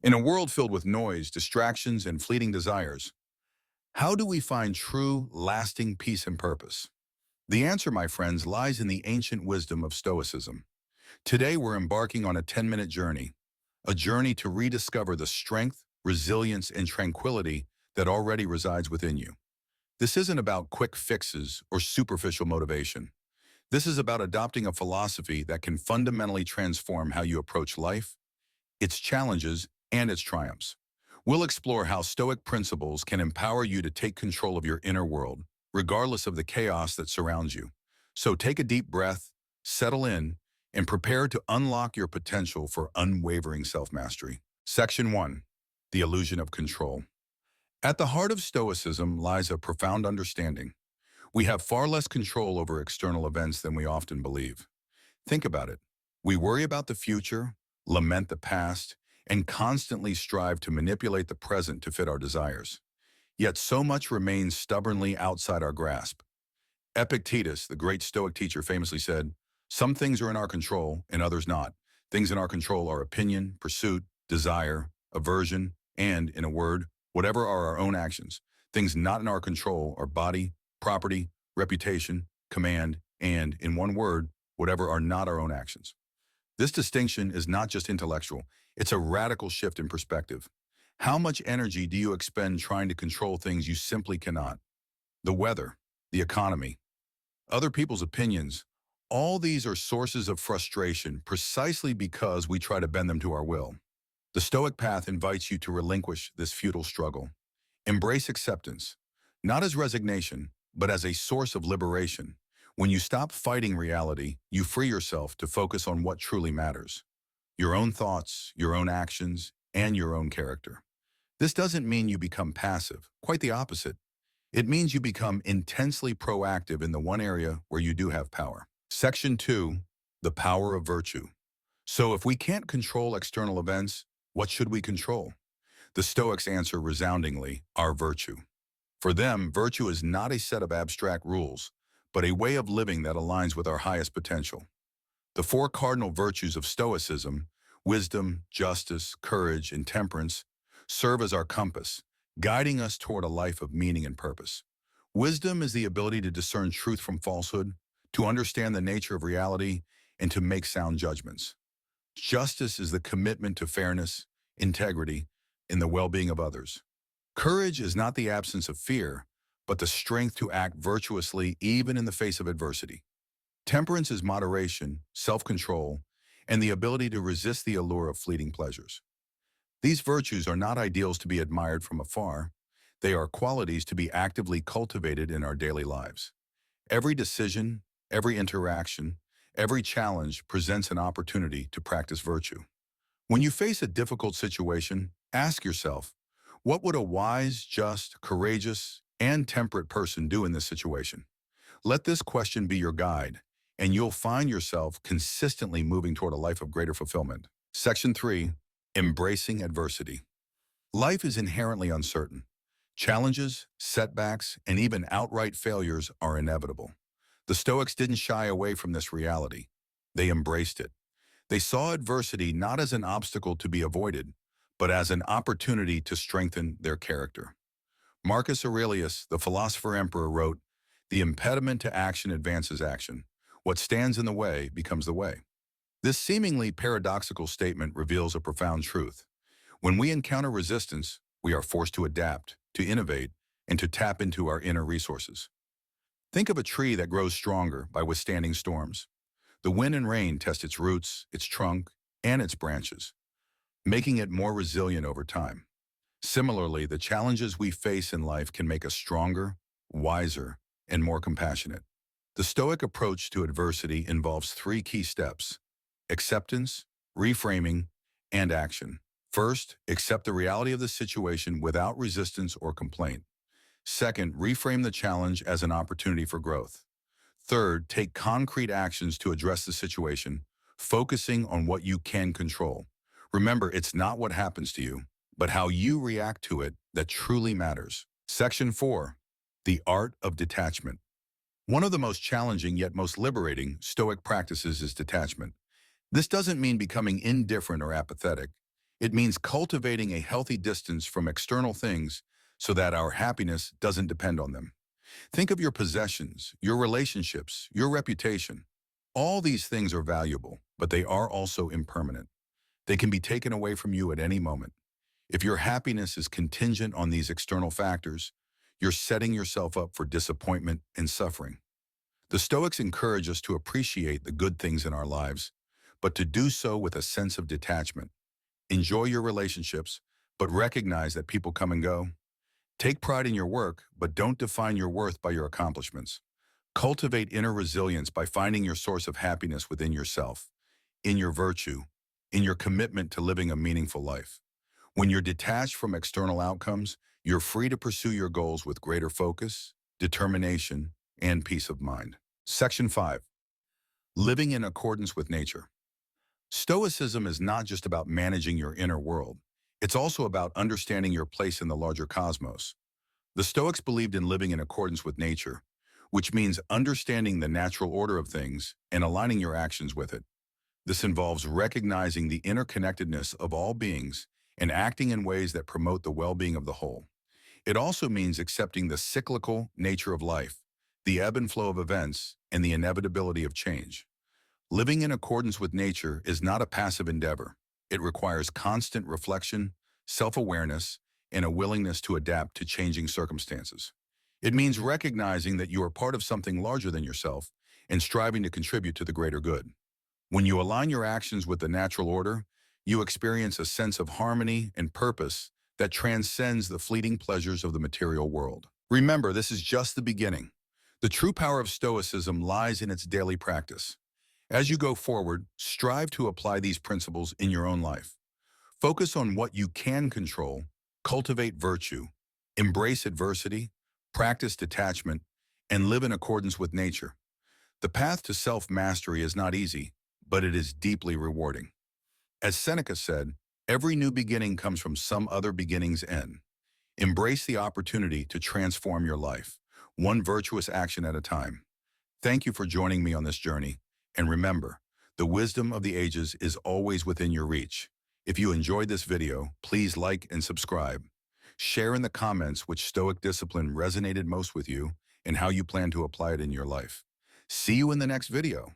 In a world filled with noise, distractions, and fleeting desires, how do we find true, lasting peace and purpose? The answer, my friends, lies in the ancient wisdom of Stoicism. Today, we're embarking on a 10-minute journey, a journey to rediscover the strength, resilience, and tranquility that already resides within you. This isn't about quick fixes or superficial motivation. This is about adopting a philosophy that can fundamentally transform how you approach life, its challenges, and its triumphs. We'll explore how Stoic principles can empower you to take control of your inner world, regardless of the chaos that surrounds you. So take a deep breath, settle in, and prepare to unlock your potential for unwavering self-mastery. Section 1. The Illusion of Control. At the heart of Stoicism lies a profound understanding. We have far less control over external events than we often believe. Think about it. We worry about the future, lament the past, and constantly strive to manipulate the present to fit our desires. Yet so much remains stubbornly outside our grasp. Epictetus, the great Stoic teacher, famously said, "Some things are in our control and others not. Things in our control are opinion, pursuit, desire, aversion, and, in a word, whatever are our own actions. Things not in our control are body, property, reputation, command, and, in one word, whatever are not our own actions." This distinction is not just intellectual, it's a radical shift in perspective. How much energy do you expend trying to control things you simply cannot? The weather, the economy, other people's opinions, all these are sources of frustration precisely because we try to bend them to our will. The Stoic path invites you to relinquish this futile struggle. Embrace acceptance, not as resignation, but as a source of liberation. When you stop fighting reality, you free yourself to focus on what truly matters: your own thoughts, your own actions, and your own character. This doesn't mean you become passive, quite the opposite. It means you become intensely proactive in the one area where you do have power. Section 2. The Power of Virtue. So if we can't control external events, what should we control? The Stoics answer resoundingly, our virtue. For them, virtue is not a set of abstract rules, but a way of living that aligns with our highest potential. The four cardinal virtues of Stoicism, wisdom, justice, courage, and temperance, serve as our compass, guiding us toward a life of meaning and purpose. Wisdom is the ability to discern truth from falsehood, to understand the nature of reality, and to make sound judgments. Justice is the commitment to fairness, integrity, and the well-being of others. Courage is not the absence of fear, but the strength to act virtuously even in the face of adversity. Temperance is moderation, self-control, and the ability to resist the allure of fleeting pleasures. These virtues are not ideals to be admired from afar. They are qualities to be actively cultivated in our daily lives. Every decision, every interaction, every challenge presents an opportunity to practice virtue. When you face a difficult situation, ask yourself, what would a wise, just, courageous, and temperate person do in this situation? Let this question be your guide, and you'll find yourself consistently moving toward a life of greater fulfillment. Section 3. Embracing adversity. Life is inherently uncertain. Challenges, setbacks, and even outright failures are inevitable. The Stoics didn't shy away from this reality. They embraced it. They saw adversity not as an obstacle to be avoided, but as an opportunity to strengthen their character. Marcus Aurelius, the philosopher emperor, wrote, "The impediment to action advances action. What stands in the way becomes the way." This seemingly paradoxical statement reveals a profound truth. When we encounter resistance, we are forced to adapt, to innovate, and to tap into our inner resources. Think of a tree that grows stronger by withstanding storms. The wind and rain test its roots, its trunk, and its branches, making it more resilient over time. Similarly, the challenges we face in life can make us stronger, wiser, and more compassionate. The Stoic approach to adversity involves three key steps: acceptance, reframing, and action. First, accept the reality of the situation without resistance or complaint. Second, reframe the challenge as an opportunity for growth. Third, take concrete actions to address the situation, focusing on what you can control. Remember, it's not what happens to you, but how you react to it that truly matters. Section 4. The Art of Detachment. One of the most challenging yet most liberating Stoic practices is detachment. This doesn't mean becoming indifferent or apathetic. It means cultivating a healthy distance from external things so that our happiness doesn't depend on them. Think of your possessions, your relationships, your reputation. All these things are valuable, but they are also impermanent. They can be taken away from you at any moment. If your happiness is contingent on these external factors, you're setting yourself up for disappointment and suffering. The Stoics encourage us to appreciate the good things in our lives, but to do so with a sense of detachment. Enjoy your relationships, but recognize that people come and go. Take pride in your work, but don't define your worth by your accomplishments. Cultivate inner resilience by finding your source of happiness within yourself, in your virtue, in your commitment to living a meaningful life. When you're detached from external outcomes, you're free to pursue your goals with greater focus, determination, and peace of mind. Section 5. Living in accordance with nature. Stoicism is not just about managing your inner world. It's also about understanding your place in the larger cosmos. The Stoics believed in living in accordance with nature, which means understanding the natural order of things and aligning your actions with it. This involves recognizing the interconnectedness of all beings and acting in ways that promote the well-being of the whole. It also means accepting the cyclical nature of life, the ebb and flow of events, and the inevitability of change. Living in accordance with nature is not a passive endeavor. It requires constant reflection, self-awareness, and a willingness to adapt to changing circumstances. It means recognizing that you are part of something larger than yourself and striving to contribute to the greater good. When you align your actions with the natural order, you experience a sense of harmony and purpose that transcends the fleeting pleasures of the material world. Remember, this is just the beginning. The true power of Stoicism lies in its daily practice. As you go forward, strive to apply these principles in your own life. Focus on what you can control, cultivate virtue, embrace adversity, practice detachment, and live in accordance with nature. The path to self-mastery is not easy, but it is deeply rewarding. As Seneca said, every new beginning comes from some other beginning's end. Embrace the opportunity to transform your life, one virtuous action at a time. Thank you for joining me on this journey, and remember, the wisdom of the ages is always within your reach. If you enjoyed this video, please like and subscribe. Share in the comments which Stoic discipline resonated most with you and how you plan to apply it in your life. See you in the next video.